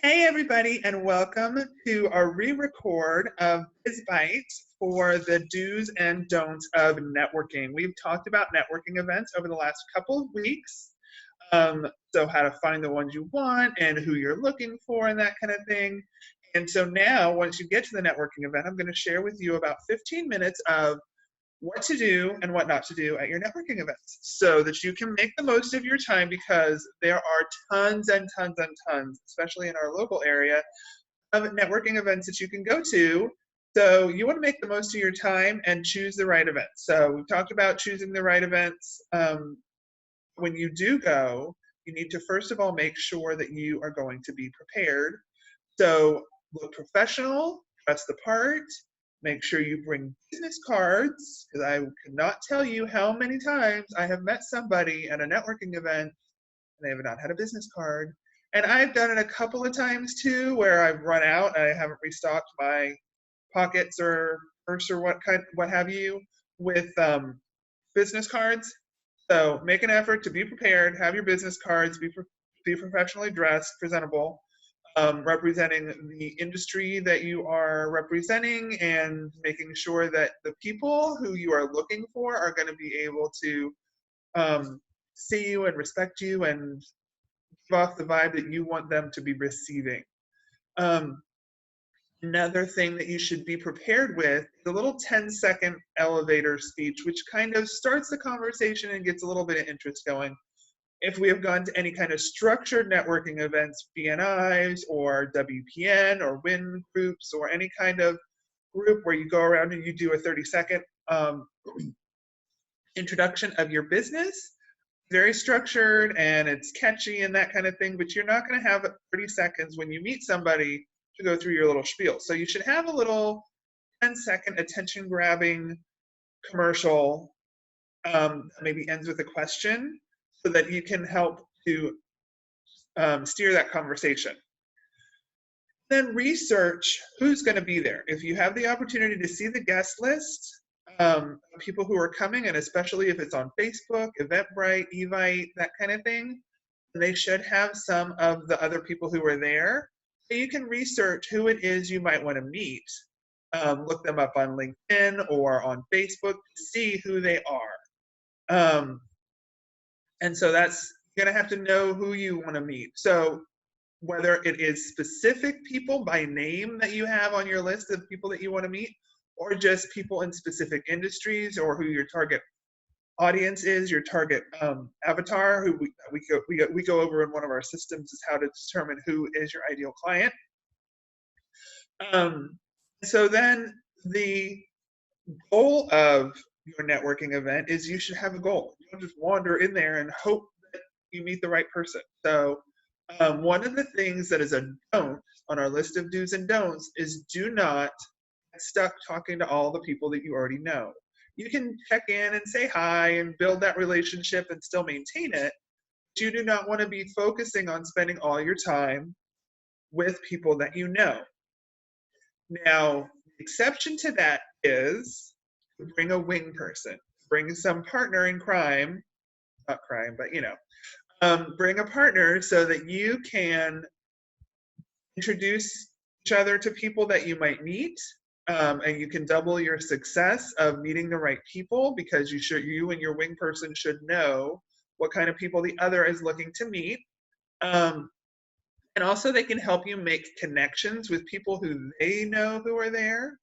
Hey, everybody, and welcome to our re-record of Biz Bites for the do's and don'ts of networking. We've talked about networking events over the last couple of weeks. So how to find the ones you want and who you're looking for and that kind of thing. And so now, once you get to the networking event, I'm going to share with you about 15 minutes of what to do and what not to do at your networking events so that you can make the most of your time because there are tons and tons and tons, especially in our local area, of networking events that you can go to. So you want to make the most of your time and choose the right events. So we've talked about choosing the right events. When you do go, you need to first of all make sure that you are going to be prepared. So look professional, dress the part, make sure you bring business cards, because I cannot tell you how many times I have met somebody at a networking event and they have not had a business card. And I've done it a couple of times too, where I've run out and I haven't restocked my pockets or purse or what have you with business cards. So make an effort to be prepared, have your business cards, be professionally dressed, presentable, representing the industry that you are representing and making sure that the people who you are looking for are going to be able to see you and respect you and give off the vibe that you want them to be receiving. Um, Another thing that you should be prepared with is a little 10-second elevator speech, which kind of starts the conversation and gets a little bit of interest going. If we have gone to any kind of structured networking events, BNIs or WPN or WIN groups or any kind of group where you go around and you do a 30-second introduction of your business, very structured and it's catchy and that kind of thing, but you're not going to have 30 seconds when you meet somebody to go through your little spiel. So you should have a little 10-second attention grabbing commercial maybe ends with a question so that you can help to steer that conversation. Then research who's going to be there. If you have the opportunity to see the guest list, people who are coming, and especially if it's on Facebook, Eventbrite, Evite, that kind of thing, they should have some of the other people who are there. So you can research who it is you might want to meet. Look them up on LinkedIn or on Facebook to see who they are. And so that's going to have to know who you want to meet. So whether it is specific people by name that you have on your list of people that you want to meet, or just people in specific industries, or who your target audience is, your target avatar, who we go over in one of our systems is how to determine who is your ideal client. So then the goal of your networking event is you should have a goal. You don't just wander in there and hope that you meet the right person. So one of the things that is a don't on our list of do's and don'ts is do not get stuck talking to all the people that you already know. You can check in and say hi and build that relationship and still maintain it. But you do not want to be focusing on spending all your time with people that you know. Now, the exception to that is to bring a wing person, bring some partner in crime, not crime, but bring a partner so that you can introduce each other to people that you might meet, and you can double your success of meeting the right people because you and your wing person should know what kind of people the other is looking to meet. And also they can help you make connections with people who they know who are there,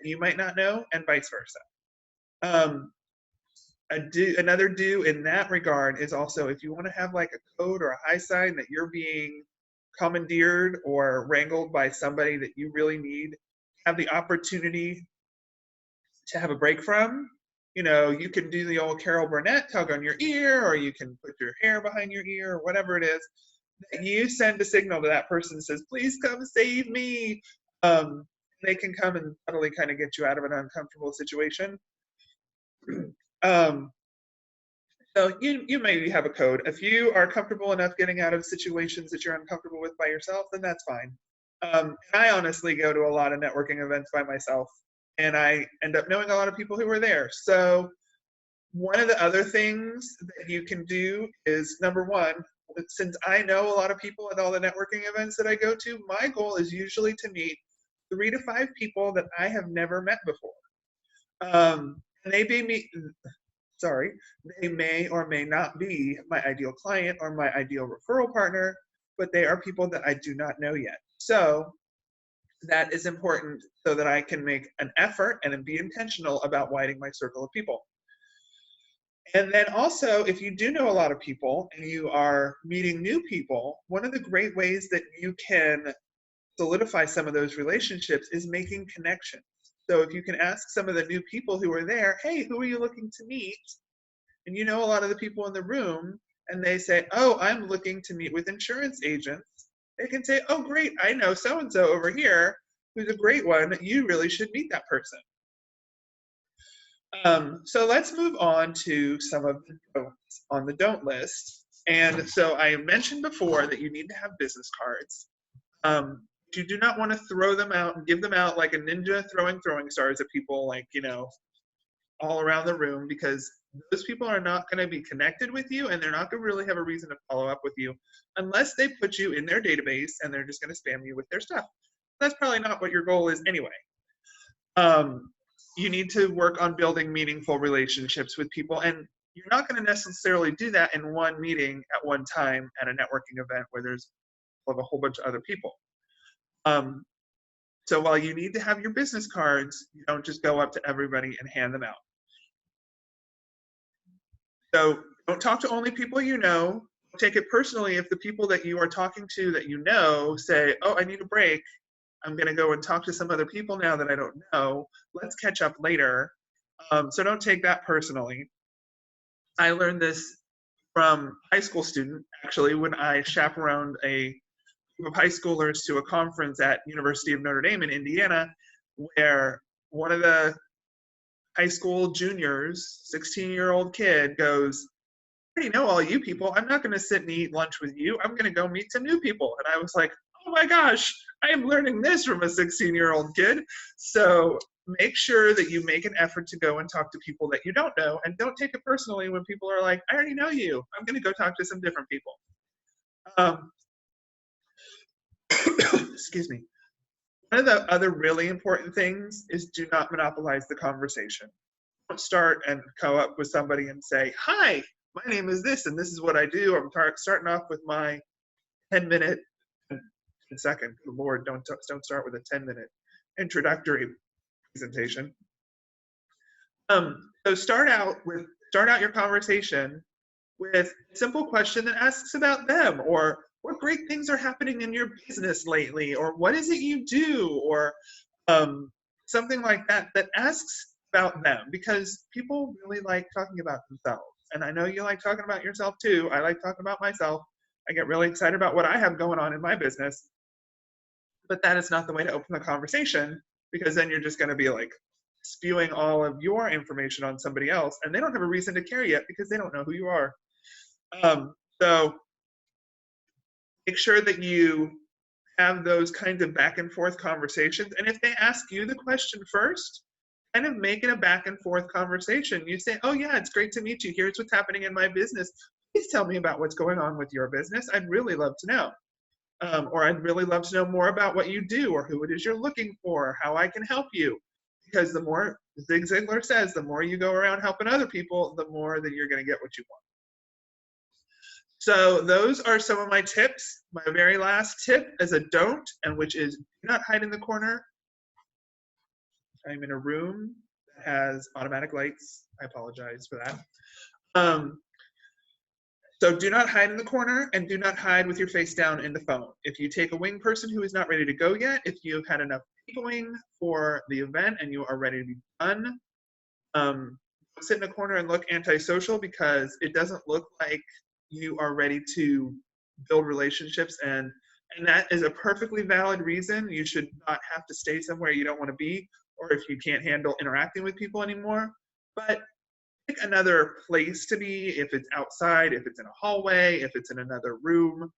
you might not know, and vice versa. Another do in that regard is also if you want to have like a code or a high sign that you're being commandeered or wrangled by somebody that you really need, have the opportunity to have a break from. You can do the old Carol Burnett tug on your ear, or you can put your hair behind your ear, or whatever it is. You send a signal to that person that says, please come save me. They can come and subtly kind of get you out of an uncomfortable situation. So you maybe have a code. If you are comfortable enough getting out of situations that you're uncomfortable with by yourself, then that's fine. I honestly go to a lot of networking events by myself, and I end up knowing a lot of people who are there. So one of the other things that you can do is, number one, since I know a lot of people at all the networking events that I go to, my goal is usually to meet 3 to 5 people that I have never met before. And sorry, they may or may not be my ideal client or my ideal referral partner, but they are people that I do not know yet. So that is important so that I can make an effort and be intentional about widening my circle of people. And then also, if you do know a lot of people and you are meeting new people, one of the great ways that you can solidify some of those relationships is making connections. So if you can ask some of the new people who are there, hey, who are you looking to meet? And you know a lot of the people in the room, and they say, oh, I'm looking to meet with insurance agents. They can say, oh, great, I know so-and-so over here who's a great one. You really should meet that person. So let's move on to some of the don'ts on the don't list. And so I mentioned before that you need to have business cards. You do not want to throw them out and give them out like a ninja throwing stars at people, like, all around the room, because those people are not going to be connected with you, and they're not going to really have a reason to follow up with you unless they put you in their database and they're just going to spam you with their stuff. That's probably not what your goal is anyway. You need to work on building meaningful relationships with people, and you're not going to necessarily do that in one meeting at one time at a networking event where there's a whole bunch of other people. So while you need to have your business cards, you don't just go up to everybody and hand them out. So don't talk to only people you know. Take it personally if the people that you are talking to that you know say, oh, I need a break. I'm going to go and talk to some other people now that I don't know. Let's catch up later. So don't take that personally. I learned this from a high school student, actually, when I chaperoned a group of high schoolers to a conference at University of Notre Dame in Indiana, where one of the high school juniors, 16-year-old kid, goes, I already know all you people. I'm not going to sit and eat lunch with you. I'm going to go meet some new people. And I was like, oh my gosh, I am learning this from a 16-year-old kid. So make sure that you make an effort to go and talk to people that you don't know, and don't take it personally when people are like, I already know you. I'm going to go talk to some different people. Excuse me. One of the other really important things is do not monopolize the conversation. Don't start and go up with somebody and say, hi, my name is this and this is what I do. I'm starting off with my 10-minute, 10-second, Lord, don't start with a 10-minute introductory presentation. So start out your conversation with a simple question that asks about them, or what great things are happening in your business lately, or what is it you do, or something like that asks about them, because people really like talking about themselves. And I know you like talking about yourself too. I like talking about myself. I get really excited about what I have going on in my business. But that is not the way to open the conversation, because then you're just going to be like spewing all of your information on somebody else, and they don't have a reason to care yet because they don't know who you are. So make sure that you have those kinds of back and forth conversations. And if they ask you the question first, kind of make it a back and forth conversation. You say, oh yeah, it's great to meet you. Here's what's happening in my business. Please tell me about what's going on with your business. I'd really love to know. Or I'd really love to know more about what you do, or who it is you're looking for, how I can help you. Because the more, Zig Ziglar says, the more you go around helping other people, the more that you're going to get what you want. So those are some of my tips. My very last tip is a don't, and which is do not hide in the corner. I'm in a room that has automatic lights. I apologize for that. So do not hide in the corner, and do not hide with your face down in the phone. If you take a wing person who is not ready to go yet, if you've had enough peopling for the event and you are ready to be done, don't sit in a corner and look antisocial, because it doesn't look like you are ready to build relationships, and that is a perfectly valid reason. You should not have to stay somewhere you don't want to be, or if you can't handle interacting with people anymore. But pick another place to be, if it's outside, if it's in a hallway, if it's in another room.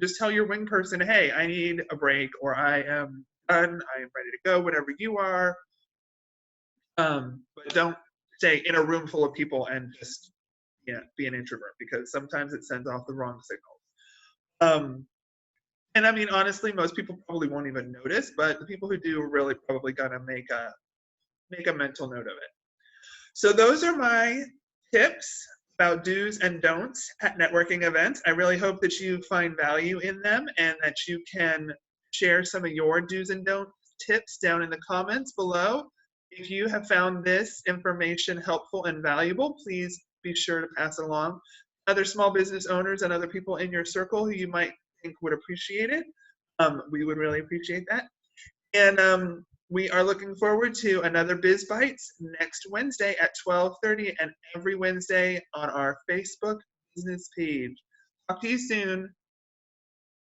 Just tell your wing person, hey, I need a break, or I am done, I am ready to go, whatever you are. But don't stay in a room full of people and just can't be an introvert because sometimes it sends off the wrong signals. And I mean, honestly, most people probably won't even notice, but the people who do are really probably gonna make a mental note of it. So those are my tips about do's and don'ts at networking events. I really hope that you find value in them and that you can share some of your do's and don'ts tips down in the comments below. If you have found this information helpful and valuable, please be sure to pass it along. Other small business owners and other people in your circle who you might think would appreciate it. We would really appreciate that. And we are looking forward to another Biz Bites next Wednesday at 12:30 and every Wednesday on our Facebook business page. Talk to you soon.